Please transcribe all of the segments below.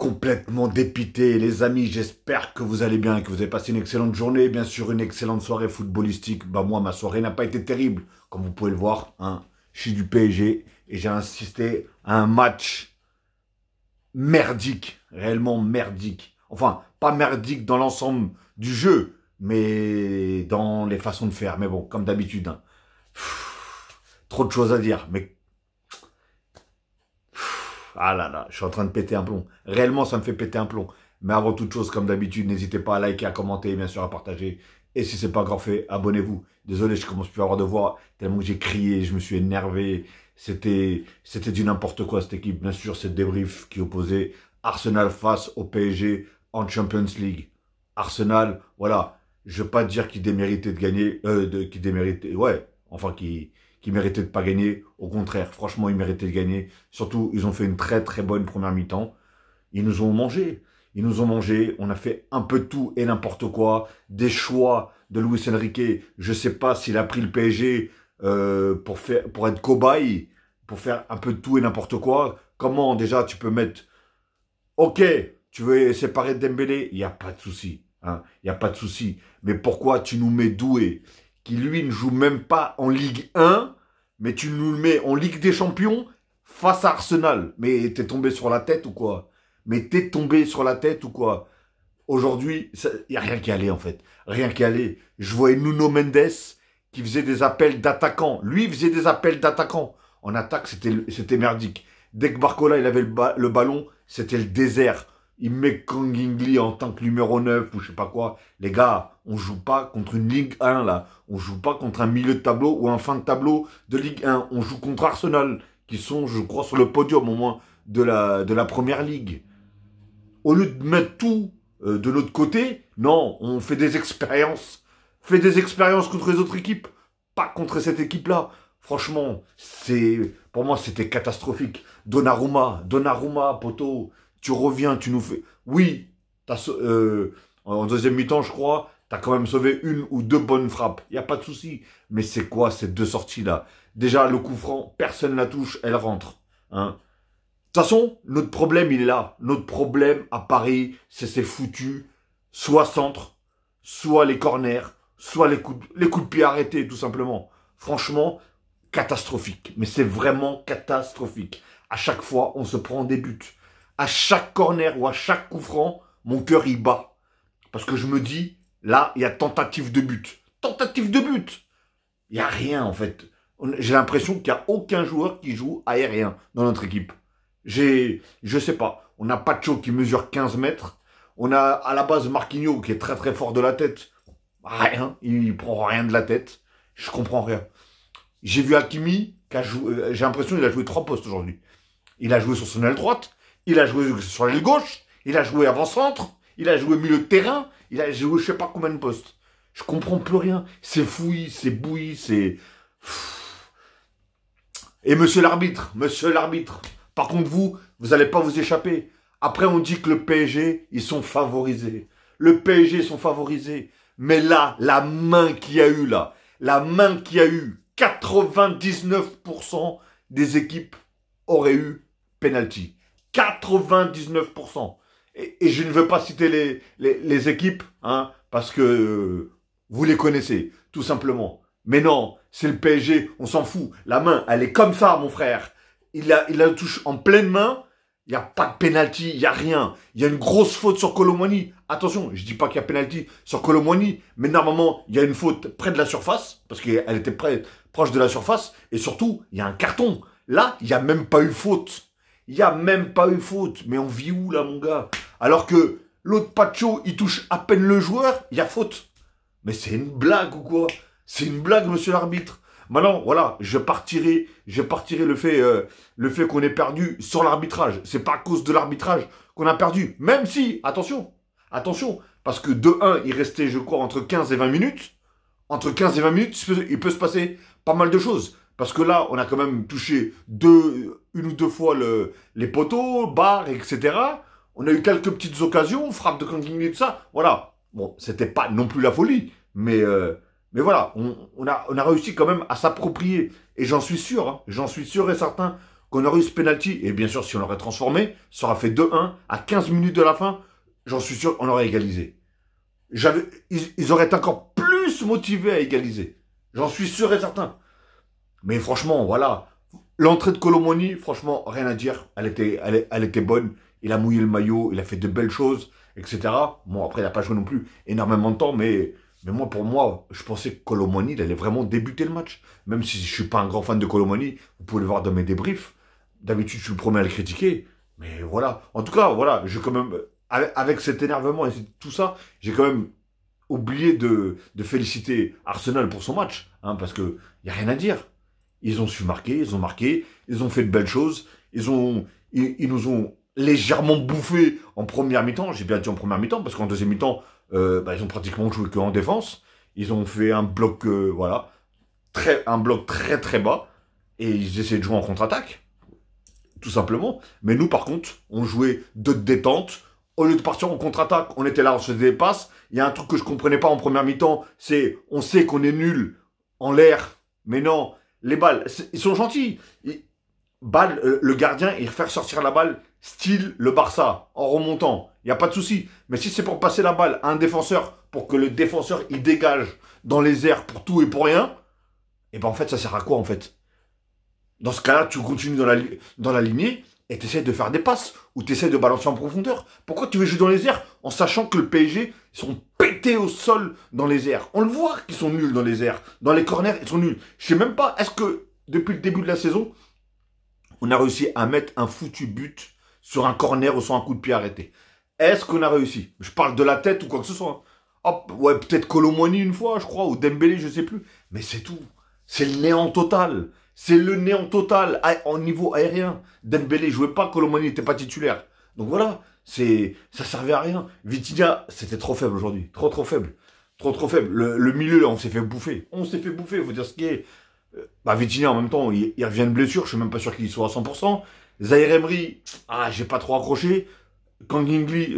complètement dépité, les amis. J'espère que vous allez bien, que vous avez passé une excellente journée, bien sûr une excellente soirée footballistique. Bah moi, ma soirée n'a pas été terrible, comme vous pouvez le voir. Hein. Je suis du PSG et j'ai assisté à un match merdique, réellement merdique. Enfin, pas merdique dans l'ensemble du jeu, mais dans les façons de faire. Mais bon, comme d'habitude, hein. Trop de choses à dire, mais ah là là, je suis en train de péter un plomb. Réellement, ça me fait péter un plomb. Mais avant toute chose, comme d'habitude, n'hésitez pas à liker, à commenter, bien sûr à partager. Et si c'est pas encore fait, abonnez-vous. Désolé, je commence plus à avoir de voix, tellement que j'ai crié, je me suis énervé. C'était du n'importe quoi cette équipe. Bien sûr, c'est le débrief qui opposait Arsenal face au PSG en Champions League. Arsenal, voilà, je veux pas dire qu'il déméritait de gagner, qu'il déméritait, ouais, enfin qui méritait de pas gagner. Au contraire, franchement, ils méritaient de gagner. Surtout, ils ont fait une très très bonne première mi-temps. Ils nous ont mangé. Ils nous ont mangé. On a fait un peu de tout et n'importe quoi. Des choix de Luis Enrique. Je sais pas s'il a pris le PSG pour être cobaye, pour faire un peu de tout et n'importe quoi. Comment déjà tu peux mettre... Ok, tu veux séparer Dembélé, il n'y a pas de souci. Hein, il n'y a pas de souci. Mais pourquoi tu nous mets Doué, qui lui ne joue même pas en Ligue 1, mais tu nous le mets en Ligue des Champions face à Arsenal? Mais t'es tombé sur la tête ou quoi? Mais t'es tombé sur la tête ou quoi? Aujourd'hui, il n'y a rien qui allait en fait. Rien qui allait. Je voyais Nuno Mendes qui faisait des appels d'attaquants. Lui, il faisait des appels d'attaquants. En attaque, c'était merdique. Dès que Barcola il avait le ballon, c'était le désert. Il met Kangingli en tant que numéro 9 ou je sais pas quoi. Les gars, on joue pas contre une Ligue 1 là. On joue pas contre un milieu de tableau ou un fin de tableau de Ligue 1. On joue contre Arsenal, qui sont, je crois, sur le podium au moins de la Première Ligue. Au lieu de mettre tout de notre côté, non, on fait des expériences. Fait des expériences contre les autres équipes, pas contre cette équipe-là. Franchement, pour moi, c'était catastrophique. Donnarumma, poto, tu reviens, tu nous fais... Oui, en deuxième mi-temps, je crois, t'as quand même sauvé une ou deux bonnes frappes. Il n'y a pas de souci. Mais c'est quoi ces deux sorties-là? Déjà, le coup franc, personne ne la touche, elle rentre. Hein. De toute façon, notre problème, il est là. Notre problème à Paris, c'est ces foutus, soit centre, soit les corners, soit les coups de pied arrêtés, tout simplement. Franchement, catastrophique. Mais c'est vraiment catastrophique. À chaque fois, on se prend des buts. À chaque corner ou à chaque coup franc, mon cœur y bat. Parce que je me dis, là, il y a tentative de but. Tentative de but. Il n'y a rien, en fait. J'ai l'impression qu'il n'y a aucun joueur qui joue aérien dans notre équipe. Je sais pas. On a Pacho qui mesure 15 mètres. On a à la base Marquinhos qui est très très fort de la tête. Rien. Il prend rien de la tête. Je comprends rien. J'ai vu Hakimi, j'ai l'impression qu'il a joué 3 postes aujourd'hui. Il a joué sur son aile droite, il a joué sur l'aile gauche, il a joué avant-centre, il a joué milieu de terrain, il a joué je sais pas combien de postes. Je comprends plus rien. C'est fouillis, c'est bouilli, c'est... Et monsieur l'arbitre, par contre vous allez pas vous échapper. Après on dit que le PSG, ils sont favorisés. Le PSG sont favorisés. Mais là, la main qu'il y a eu là, 99% des équipes auraient eu penalty. 99%. Et je ne veux pas citer les équipes, hein, parce que vous les connaissez, tout simplement. Mais non, c'est le PSG, on s'en fout. La main, elle est comme ça, mon frère. Il la touche en pleine main. Il n'y a pas de penalty, il n'y a rien. Il y a une grosse faute sur Kolo Muani. Attention, je dis pas qu'il y a penalty sur Kolo Muani, mais normalement, il y a une faute près de la surface, parce qu'elle était proche de la surface, et surtout, il y a un carton. Là, il n'y a même pas eu faute. Il n'y a même pas eu faute. Mais on vit où, là, mon gars? Alors que l'autre Pacho, il touche à peine le joueur, il y a faute. Mais c'est une blague ou quoi? C'est une blague, monsieur l'arbitre. Maintenant, voilà, je partirai le fait qu'on ait perdu sur l'arbitrage. C'est pas à cause de l'arbitrage qu'on a perdu. Même si, attention, parce que de 1, il restait, je crois, entre 15 et 20 minutes. Entre 15 et 20 minutes, il peut se passer pas mal de choses. Parce que là, on a quand même touché une ou deux fois les poteaux, barres, etc. On a eu quelques petites occasions, frappe de Kangin et tout ça. Voilà. Bon, c'était pas non plus la folie, mais voilà, on a réussi quand même à s'approprier. Et j'en suis sûr, hein, j'en suis sûr et certain qu'on aurait eu ce penalty, et bien sûr, si on l'aurait transformé, ça aurait fait 2-1, à 15 minutes de la fin, j'en suis sûr qu'on aurait égalisé. Ils auraient été encore plus motivés à égaliser. J'en suis sûr et certain. Mais franchement, voilà. L'entrée de Kolo Muani, franchement, rien à dire. Elle était bonne. Il a mouillé le maillot, il a fait de belles choses, etc. Bon, après, il n'a pas joué non plus énormément de temps, mais moi, pour moi, je pensais que Kolo Muani, il allait vraiment débuter le match. Même si je ne suis pas un grand fan de Kolo Muani, vous pouvez le voir dans mes débriefs. D'habitude, je suis le premier à le critiquer. Mais voilà. En tout cas, voilà, j'ai quand même, avec cet énervement et tout ça, j'ai quand même oublié de féliciter Arsenal pour son match. Hein, parce qu'il n'y a rien à dire. Ils ont su marquer, ils ont marqué, ils ont fait de belles choses. Ils nous ont légèrement bouffé en première mi-temps. J'ai bien dit en première mi-temps, parce qu'en deuxième mi-temps, ils ont pratiquement joué qu'en défense. Ils ont fait un bloc, voilà, un bloc très très bas. Et ils essaient de jouer en contre-attaque. Tout simplement. Mais nous, par contre, on jouait de détente. Au lieu de partir en contre-attaque, on était là, on se faisait des passes. Il y a un truc que je comprenais pas en première mi-temps, c'est on sait qu'on est nul en l'air, mais non, les balles, ils sont gentils. Le gardien, il fait ressortir la balle, style le Barça, en remontant. Il n'y a pas de souci. Mais si c'est pour passer la balle à un défenseur, pour que le défenseur, il dégage dans les airs pour tout et pour rien, et ben en fait, ça sert à quoi en fait? Dans ce cas-là, tu continues dans la lignée et tu essaies de faire des passes ou tu essaies de balancer en profondeur. Pourquoi tu veux jouer dans les airs en sachant que le PSG, ils sont pétés au sol dans les airs? On le voit qu'ils sont nuls dans les airs. Dans les corners, ils sont nuls. Je sais même pas, est-ce que depuis le début de la saison, on a réussi à mettre un foutu but sur un corner ou sur un coup de pied arrêté? Est-ce qu'on a réussi? Je parle de la tête ou quoi que ce soit. Hop, ouais, peut-être Kolo Muani une fois, je crois, ou Dembélé, je sais plus. Mais c'est tout. C'est le néant total. C'est le néant total en niveau aérien. Dembélé jouait pas, Kolo Muani n'était pas titulaire. Donc voilà, ça servait à rien. Vitinha, c'était trop faible aujourd'hui. Trop faible. Trop faible. Le milieu, là, on s'est fait bouffer. On s'est fait bouffer, faut dire ce qui est. Vitinha, en même temps, il revient de blessure. Je suis même pas sûr qu'il soit à 100%. Zaïre Emery, j'ai pas trop accroché. Kang In-lee,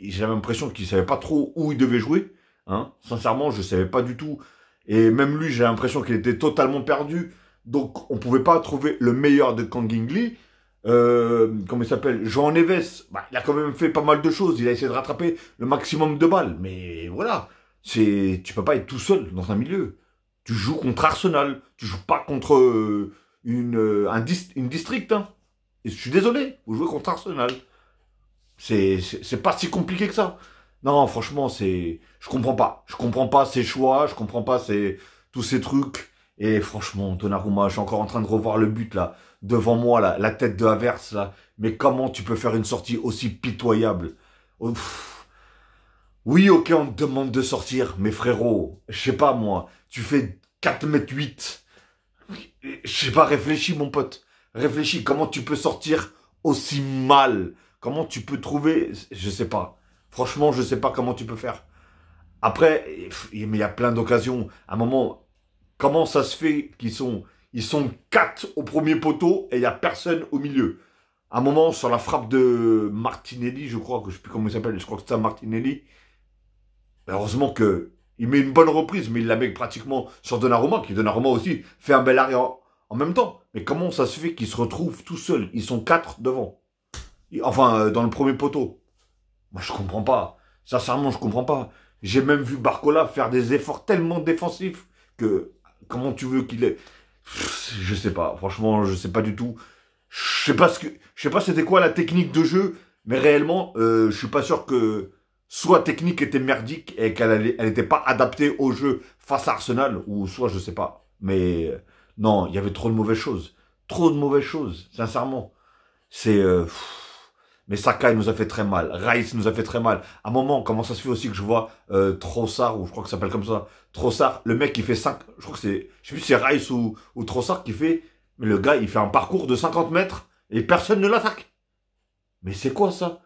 j'avais l'impression qu'il savait pas trop où il devait jouer. Hein. Sincèrement, je savais pas du tout. Et même lui, j'ai l'impression qu'il était totalement perdu. Donc, on pouvait pas trouver le meilleur de Kang In-lee. Comment il s'appelle? João Neves, il a quand même fait pas mal de choses. Il a essayé de rattraper le maximum de balles. Mais voilà, tu peux pas être tout seul dans un milieu. Tu joues contre Arsenal. Tu joues pas contre une district. Hein. Et je suis désolé, vous jouez contre Arsenal. C'est pas si compliqué que ça. Non, franchement, je comprends pas. Je comprends pas ces choix, je comprends pas tous ces trucs. Et franchement, Donnarumma, je suis encore en train de revoir le but, là, devant moi, là, la tête de Havertz, là. Mais comment tu peux faire une sortie aussi pitoyable? Oh, oui, ok, on te demande de sortir, mais frérot, je sais pas, moi, tu fais 4,8 m. Je sais pas, réfléchis, mon pote. Réfléchis, comment tu peux sortir aussi mal? Comment tu peux trouver... Je sais pas. Franchement, je sais pas comment tu peux faire. Après, mais il y a plein d'occasions. À un moment, comment ça se fait ils sont 4 au premier poteau et il n'y a personne au milieu? À un moment, sur la frappe de Martinelli, je crois, que je sais plus comment il s'appelle, je crois que c'est ça, Martinelli. Heureusement il met une bonne reprise, mais il la met pratiquement sur Donnarumma, qui Donnarumma aussi fait un bel arrêt en même temps. Mais comment ça se fait qu'ils se retrouvent tout seuls? Ils sont 4 devant. Enfin, dans le premier poteau. Moi, je comprends pas. Sincèrement, je comprends pas. J'ai même vu Barcola faire des efforts tellement défensifs que... Comment tu veux qu'il ait... Je sais pas. Franchement, je sais pas du tout. Je sais pas c'était quoi la technique de jeu, mais réellement, je suis pas sûr que soit technique était merdique et qu'elle était pas adaptée au jeu face à Arsenal, ou soit je sais pas. Mais non, il y avait trop de mauvaises choses. Trop de mauvaises choses, sincèrement. Mais Saka, il nous a fait très mal. Rice nous a fait très mal. À un moment, comment ça se fait aussi que je vois Trossard, ou je crois que ça s'appelle comme ça, Trossard, le mec qui fait 5... Je crois que c'est... Je sais plus si c'est Rice ou Trossard qui fait... Mais le gars, il fait un parcours de 50 mètres et personne ne l'attaque. Mais c'est quoi ça?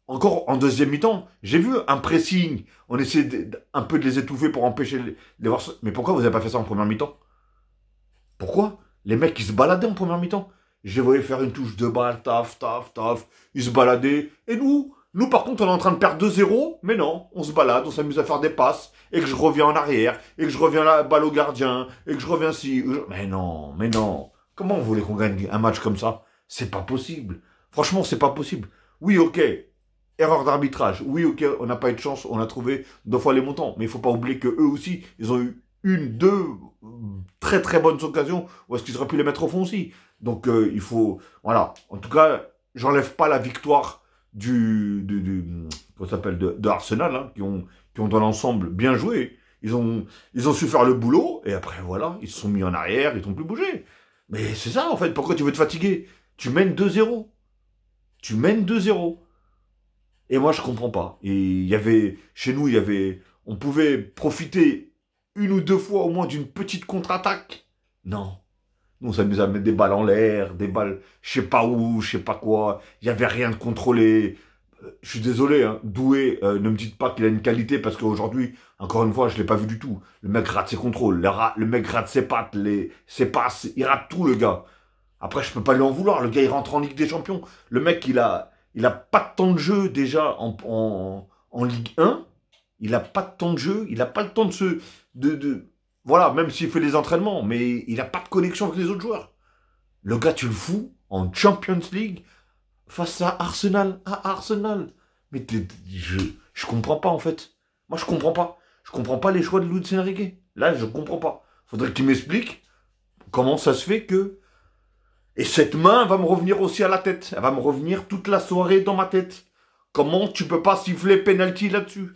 Encore en deuxième mi-temps, j'ai vu un pressing. On essayait un peu de les étouffer pour empêcher les voir. Mais pourquoi vous n'avez pas fait ça en première mi-temps? Pourquoi? Les mecs, ils se baladaient en première mi-temps. Je les voyais faire une touche de balle, taf. Ils se baladaient. Et nous par contre, on est en train de perdre 2-0. Mais non, on se balade, on s'amuse à faire des passes. Et que je reviens en arrière. Et que je reviens la balle au gardien. Et que je reviens si... Mais non. Comment vous voulez qu'on gagne un match comme ça? C'est pas possible. Franchement, c'est pas possible. Oui, ok. Erreur d'arbitrage. Oui, ok, on n'a pas eu de chance, on a trouvé 2 fois les montants. Mais il faut pas oublier que eux aussi, ils ont eu une, deux très très bonnes occasions où est-ce qu'ils auraient pu les mettre au fond aussi. Donc il faut, voilà. En tout cas, j'enlève pas la victoire comment ça s'appelle, de Arsenal, hein, qui ont dans l'ensemble bien joué. Ils ont su faire le boulot et après voilà, ils se sont mis en arrière, ils n'ont plus bougé. Mais c'est ça en fait. Pourquoi tu veux te fatiguer? Tu mènes 2-0. Tu mènes 2-0. Et moi, je comprends pas. Et chez nous, on pouvait profiter une ou deux fois au moins d'une petite contre-attaque. Non. Nous, on s'amusait à mettre des balles en l'air, des balles, je sais pas où, je sais pas quoi. Il y avait rien de contrôlé. Je suis désolé, hein. Doué, ne me dites pas qu'il a une qualité parce qu'aujourd'hui, encore une fois, je l'ai pas vu du tout. Le mec rate ses contrôles, le mec rate ses pattes, ses passes, il rate tout, le gars. Après, je peux pas lui en vouloir. Le gars, il rentre en Ligue des Champions. Le mec, il a pas de temps de jeu déjà en Ligue 1. Il a pas de temps de jeu. Il a pas le temps voilà, même s'il fait les entraînements, mais il a pas de connexion avec les autres joueurs. Le gars, tu le fous en Champions League face à Arsenal. À Arsenal. Mais je comprends pas, en fait. Moi, je comprends pas. Je comprends pas les choix de Luis Enrique. Là, je comprends pas. Faudrait qu'il m'explique comment ça se fait que... Et cette main va me revenir aussi à la tête. Elle va me revenir toute la soirée dans ma tête. Comment tu peux pas siffler penalty là-dessus?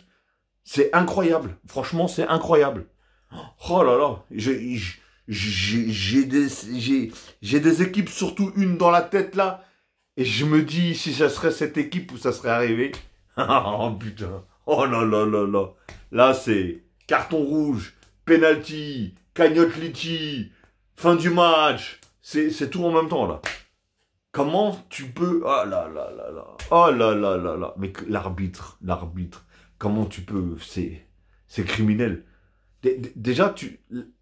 C'est incroyable. Franchement, c'est incroyable. Oh là là. J'ai des équipes, surtout une dans la tête là. Et je me dis si ça serait cette équipe où ça serait arrivé. Oh putain. Oh là là là là. Là, c'est carton rouge, penalty, cagnotte litchi, fin du match. C'est tout en même temps, là. Comment tu peux... Oh là là là là. Oh là là là là. Mais l'arbitre. Comment tu peux... C'est criminel. Déjà,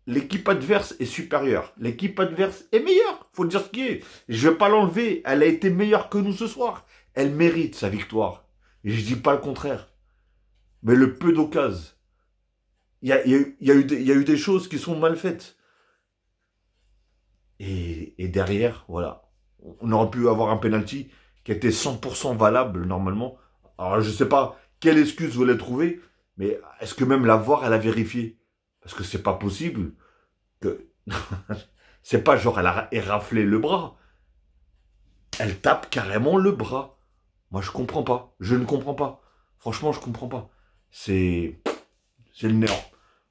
l'équipe adverse est supérieure. L'équipe adverse est meilleure. Faut dire ce qui est. Je vais pas l'enlever. Elle a été meilleure que nous ce soir. Elle mérite sa victoire. Et je dis pas le contraire. Mais le peu d'occasions. Il y a eu des choses qui sont mal faites. Et derrière, voilà, on aurait pu avoir un penalty qui était 100% valable normalement. Alors je sais pas quelle excuse vous voulez trouver, mais est-ce que même la VAR elle a vérifié? Parce que c'est pas possible que c'est pas genre elle a éraflé le bras, elle tape carrément le bras. Moi je comprends pas, je ne comprends pas. Franchement je comprends pas. C'est le néant.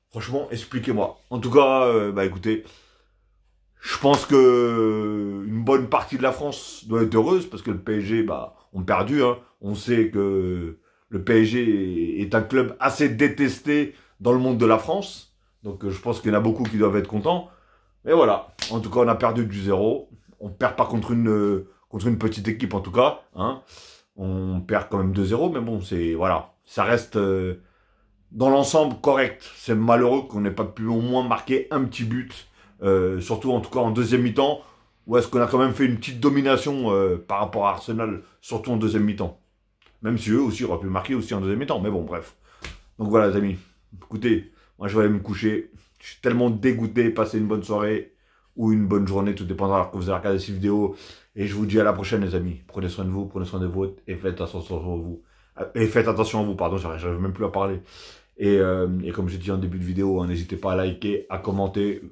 Franchement expliquez-moi. En tout cas, bah écoutez. Je pense que une bonne partie de la France doit être heureuse parce que le PSG, bah, ont perdu. Hein. On sait que le PSG est un club assez détesté dans le monde de la France. Donc je pense qu'il y en a beaucoup qui doivent être contents. Mais voilà. En tout cas, on a perdu du 0. On perd pas contre une petite équipe en tout cas. Hein. On perd quand même 2-0. Mais bon, voilà. Ça reste dans l'ensemble correct. C'est malheureux qu'on n'ait pas pu au moins marquer un petit but. Surtout en tout cas en deuxième mi-temps, où est-ce qu'on a quand même fait une petite domination par rapport à Arsenal, surtout en deuxième mi-temps. Même si eux aussi auraient pu marquer aussi en deuxième mi-temps, mais bon, bref. Donc voilà les amis, écoutez, moi je vais aller me coucher, je suis tellement dégoûté, passez une bonne soirée ou une bonne journée, tout dépendra que vous avez regardé cette vidéo, et je vous dis à la prochaine les amis, prenez soin de vous, prenez soin des vôtres, et faites attention à vous, pardon, j'arrive même plus à parler. Et comme j'ai dit en début de vidéo, hein, n'hésitez pas à liker, à commenter.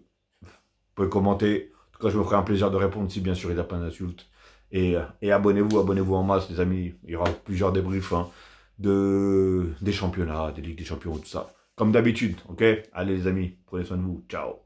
Vous pouvez commenter. En tout cas, je me ferai un plaisir de répondre si bien sûr il n'y a pas d'insultes. Et abonnez-vous en masse, les amis. Il y aura plusieurs débriefs hein, des championnats, des ligues des champions, tout ça. Comme d'habitude, ok? Allez les amis, prenez soin de vous. Ciao.